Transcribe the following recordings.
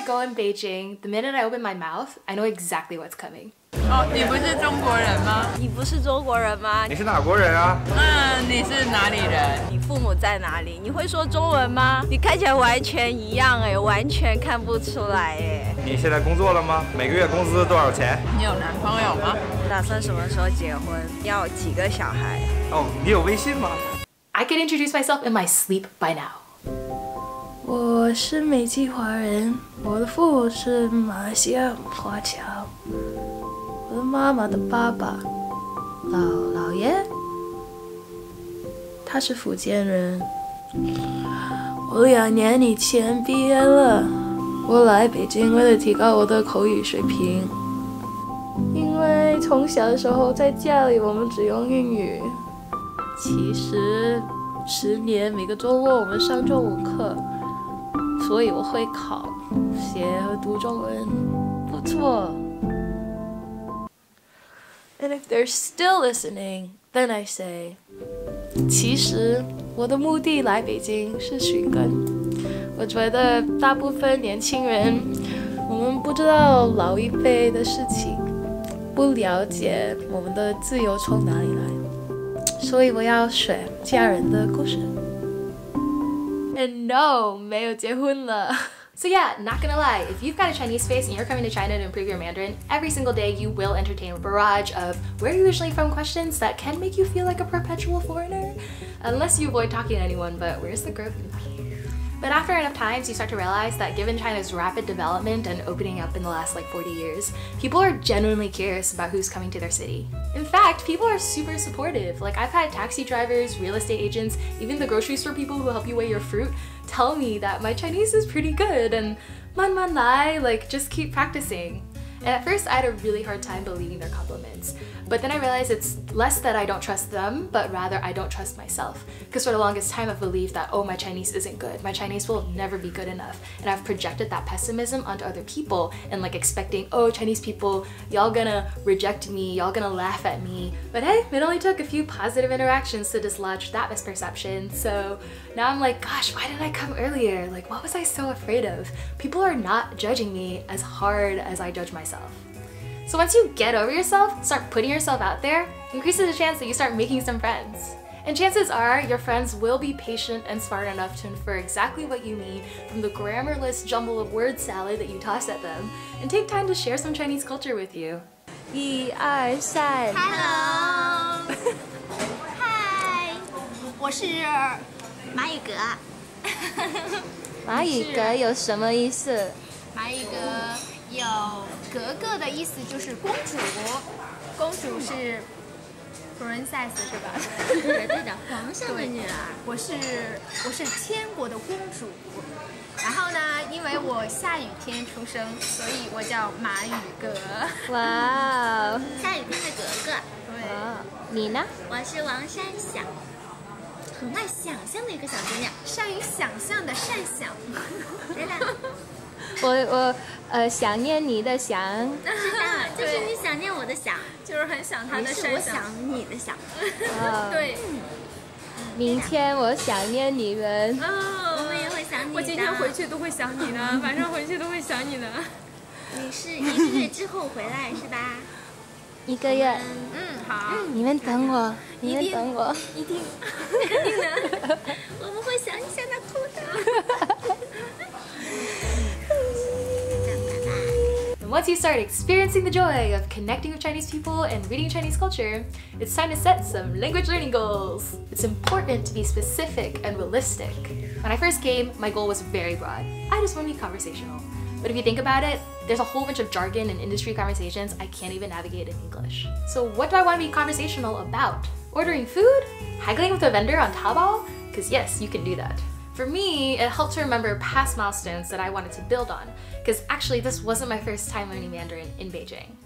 go in Beijing, the minute I open my mouth, I know exactly what's coming. 哦，你不是中国人吗？你不是中国人吗？你是哪国人啊？你是哪里人？你父母在哪里？你会说中文吗？你看起来完全一样哎，完全看不出来哎。你现在工作了吗？每个月工资多少钱？你有男朋友吗？打算什么时候结婚？要几个小孩？哦，你有微信吗？ I could introduce myself in my sleep by now. 我是美籍华人，我的父母是马来西亚华侨，我的妈妈的爸爸，姥爷，他是福建人。我2年以前毕业了，我来北京为了提高我的口语水平，因为从小的时候在家里我们只用英语。其实10年每个周末我们上中文课。 所以我会考、写和读中文，不错。And if they're still listening, then I say， 其实我的目的来北京是寻根。我觉得大部分年轻人，我们不知道老一辈的事情，不了解我们的自由从哪里来，所以我要学家人的故事。 And no, 没有结婚了。 So yeah, not gonna lie, if you've got a Chinese face and you're coming to China to improve your Mandarin, every single day you will entertain a barrage of where are you usually from questions that can make you feel like a perpetual foreigner. Unless you avoid talking to anyone, but where's the growth in that? But after enough times, you start to realize that given China's rapid development and opening up in the last like 40 years, people are genuinely curious about who's coming to their city. In fact, people are super supportive. Like I've had taxi drivers, real estate agents, even the grocery store people who help you weigh your fruit tell me that my Chinese is pretty good and man lai, like just keep practicing. And at first I had a really hard time believing their compliments. But then I realized it's less that I don't trust them, but rather I don't trust myself. Because for the longest time I've believed that, oh, my Chinese isn't good. My Chinese will never be good enough. And I've projected that pessimism onto other people and like expecting, oh, Chinese people, y'all gonna reject me, y'all gonna laugh at me. But hey, it only took a few positive interactions to dislodge that misperception. So now I'm like, gosh, why didn't I come earlier? Like, what was I so afraid of? People are not judging me as hard as I judge myself. So once you get over yourself, start putting yourself out there, increases the chance that you start making some friends. And chances are your friends will be patient and smart enough to infer exactly what you mean from the grammarless jumble of word salad that you toss at them, and take time to share some Chinese culture with you. 1、2、3 Hello， 嗨，我是蚂蚁格。蚂蚁格有什么意思？蚂蚁格有格格的意思，就是公主，公主是 princess 是吧？对的，皇上的女儿。我是天国的公主。然后呢，因为我下雨天出生，所以我叫蚂蚁格。哇哦，下雨天的格格。对。你呢？我是王山想，很爱想象的一个小姑娘，善于想象的善想。对了。我想念你的想，是的，就是你想念我的想，就是很想他的是我想你的想。对。明天我想念你们。我们也会想你的。我今天回去都会想你的，晚上回去都会想你的。你是1个月之后回来是吧？1个月。好。你们等我，你们等我。一定，肯定的。我们会想你想到哭的。And once you start experiencing the joy of connecting with Chinese people and reading Chinese culture, it's time to set some language learning goals. It's important to be specific and realistic. When I first came, my goal was very broad. I just want to be conversational. But if you think about it, there's a whole bunch of jargon and industry conversations I can't even navigate in English. So what do I want to be conversational about? Ordering food? Haggling with a vendor on Taobao? Because yes, you can do that. For me, it helped to remember past milestones that I wanted to build on, because actually this wasn't my first time learning Mandarin in Beijing.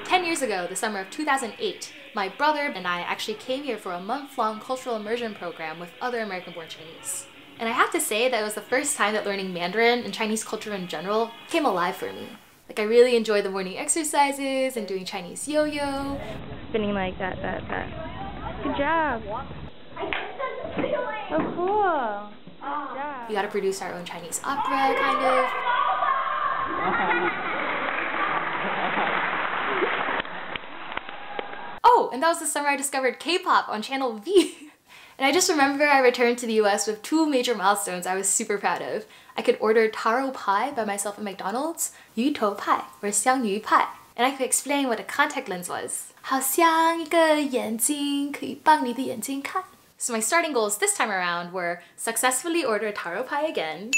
Ten years ago, the summer of 2008, my brother and I actually came here for a month-long cultural immersion program with other American-born Chinese. And I have to say that it was the first time that learning Mandarin and Chinese culture in general came alive for me. Like I really enjoyed the morning exercises and doing Chinese yo-yo. Spinning like that. Good job. Oh, cool. Yeah. We got to produce our own Chinese opera, kind of. Oh, and that was the summer I discovered K-pop on Channel V. And I just remember I returned to the US with 2 major milestones I was super proud of. I could order taro pie by myself at McDonald's, yu tou pie, or xiang yu pie. And I could explain what a contact lens was. 好像一个眼睛可以帮你的眼睛看. So my starting goals this time around were successfully order taro pie again,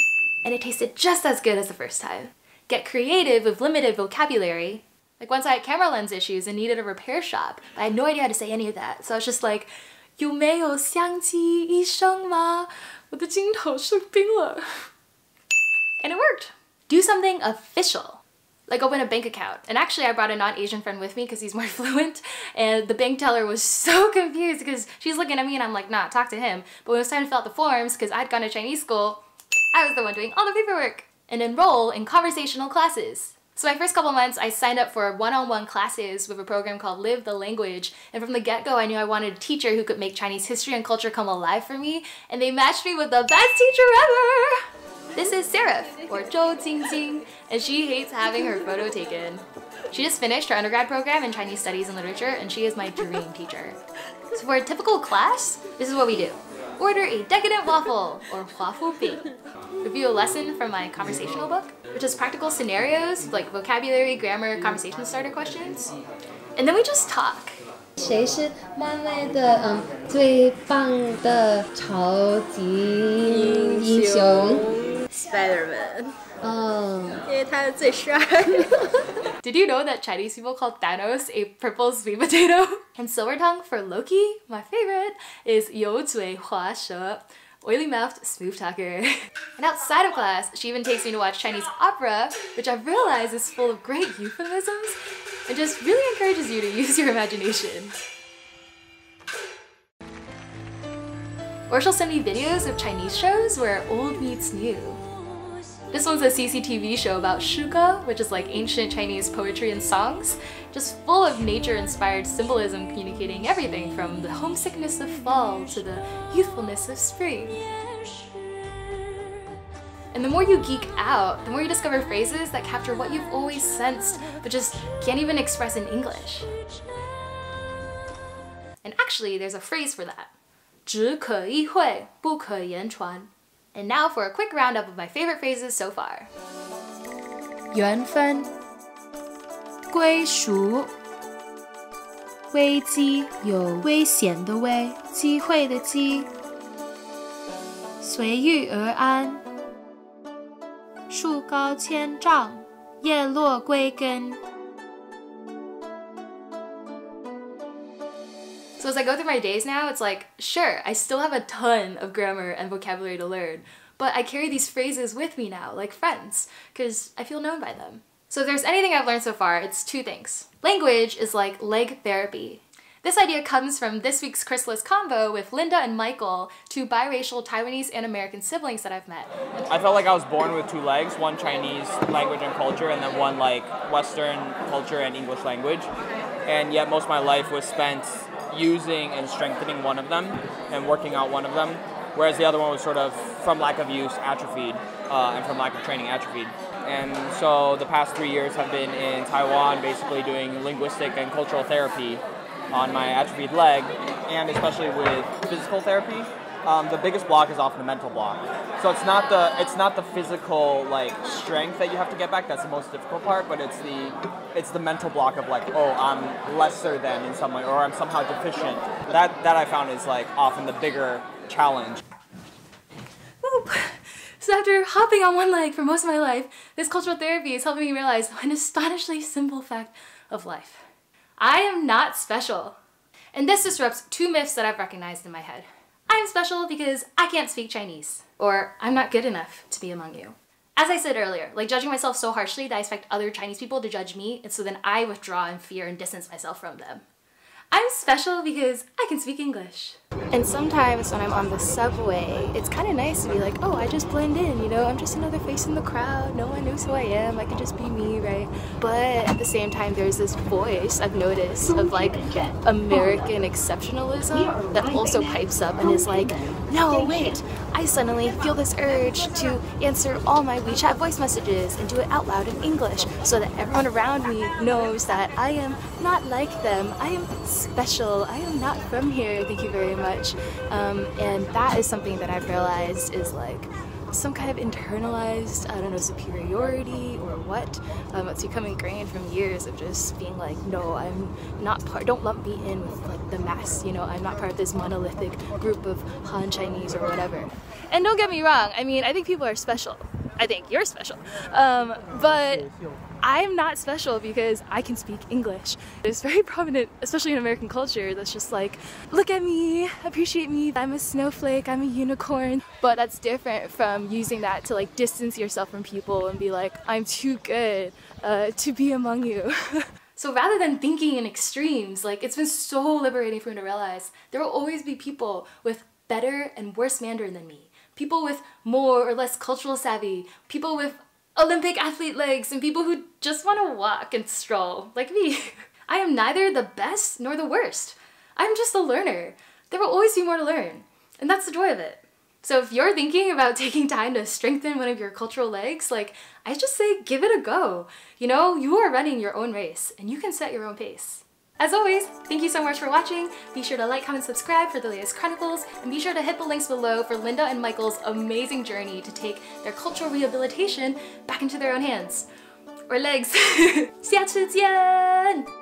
and it tasted just as good as the first time. Get creative with limited vocabulary. Like once I had camera lens issues and needed a repair shop, but I had no idea how to say any of that. So I was just like, 有没有相机医生吗？我的镜头生病了. And it worked. Do something official. Like open a bank account. And actually I brought a non-Asian friend with me because he's more fluent, and the bank teller was so confused because she's looking at me and I'm like, nah, talk to him. But when it was time to fill out the forms, because I'd gone to Chinese school, I was the one doing all the paperwork. And enroll in conversational classes. So my first couple months, I signed up for one-on-one classes with a program called Live the Language. And from the get-go, I knew I wanted a teacher who could make Chinese history and culture come alive for me. And they matched me with the best teacher ever! This is Seraph, or Zhou Jingjing, and she hates having her photo taken. She just finished her undergrad program in Chinese Studies and Literature, and she is my dream teacher. So for a typical class, this is what we do. Order a decadent waffle, or huafu bing. Review a lesson from my conversational book, which has practical scenarios like vocabulary, grammar, conversation starter questions. And then we just talk. 谁是漫威的最棒的超级英雄 Spider-Man. 因为他是最帅。Did you know that Chinese people call Thanos a purple sweet potato? And Silvertongue for Loki, my favorite, is 油嘴滑舌, oily-mouthed smooth talker. And outside of class, she even takes me to watch Chinese opera, which I've realized is full of great euphemisms and just really encourages you to use your imagination. Or she'll send me videos of Chinese shows where old meets new. This one's a CCTV show about shuge, which is like ancient Chinese poetry and songs, just full of nature-inspired symbolism communicating everything from the homesickness of fall to the youthfulness of spring. And the more you geek out, the more you discover phrases that capture what you've always sensed, but just can't even express in English. And actually, there's a phrase for that. 只可意会，不可言传. And now for a quick roundup of my favorite phrases so far. 缘分，归属，危机，有危险的危，机会的机，随遇而安，树高千丈，叶落归根。 So as I go through my days now, it's like, sure, I still have a ton of grammar and vocabulary to learn, but I carry these phrases with me now, like friends, because I feel known by them. So if there's anything I've learned so far, it's 2 things. Language is like leg therapy. This idea comes from this week's Chrysalis convo with Linda and Michael, 2 biracial Taiwanese and American siblings that I've met. I felt like I was born with 2 legs, one Chinese language and culture, and then one like Western culture and English language. And yet most of my life was spent using and strengthening one of them and working out one of them, whereas the other one was sort of, from lack of use, atrophied, and from lack of training, atrophied. And so the past 3 years have been in Taiwan, basically doing linguistic and cultural therapy on my atrophied leg, and especially with physical therapy. The biggest block is often the mental block. So it's not the physical like strength that you have to get back that's the most difficult part, but it's the mental block of like, oh, I'm lesser than in some way, or I'm somehow deficient. That I found is like often the bigger challenge. Whoop. So after hopping on one leg for most of my life, this cultural therapy is helping me realize an astonishingly simple fact of life. I am not special. And this disrupts 2 myths that I've recognized in my head. I'm special because I can't speak Chinese, or I'm not good enough to be among you. As I said earlier, like judging myself so harshly that I expect other Chinese people to judge me, and so then I withdraw in fear and distance myself from them. I'm special because I can speak English. And sometimes when I'm on the subway, it's kind of nice to be like, oh, I just blend in, you know, I'm just another face in the crowd, no one knows who I am, I can just be me, right? But at the same time, there's this voice I've noticed of like American exceptionalism that also pipes up and is like, no, wait, I suddenly feel this urge to answer all my WeChat voice messages and do it out loud in English so that everyone around me knows that I am not like them, I am special, I am not from here, thank you very much. And that is something that I've realized is like some kind of internalized, I don't know, superiority or what. It's become ingrained from years of just being like, no, I'm not part, don't lump me in with like the mass, you know, I'm not part of this monolithic group of Han Chinese or whatever. And don't get me wrong, I mean, I think people are special. I think you're special. But I'm not special because I can speak English. It's very prominent, especially in American culture, that's just like, look at me, appreciate me, I'm a snowflake, I'm a unicorn. But that's different from using that to like distance yourself from people and be like, I'm too good to be among you. So rather than thinking in extremes, like it's been so liberating for me to realize there will always be people with better and worse Mandarin than me. People with more or less cultural savvy, people with Olympic athlete legs, and people who just want to walk and stroll, like me. I am neither the best nor the worst. I'm just a learner. There will always be more to learn, and that's the joy of it. So if you're thinking about taking time to strengthen one of your cultural legs, like, I just say give it a go. You know, you are running your own race, and you can set your own pace. As always, thank you so much for watching. Be sure to like, comment, subscribe for the latest Chronicles, and be sure to hit the links below for Linda and Michael's amazing journey to take their cultural rehabilitation back into their own hands. Or legs. 下次见!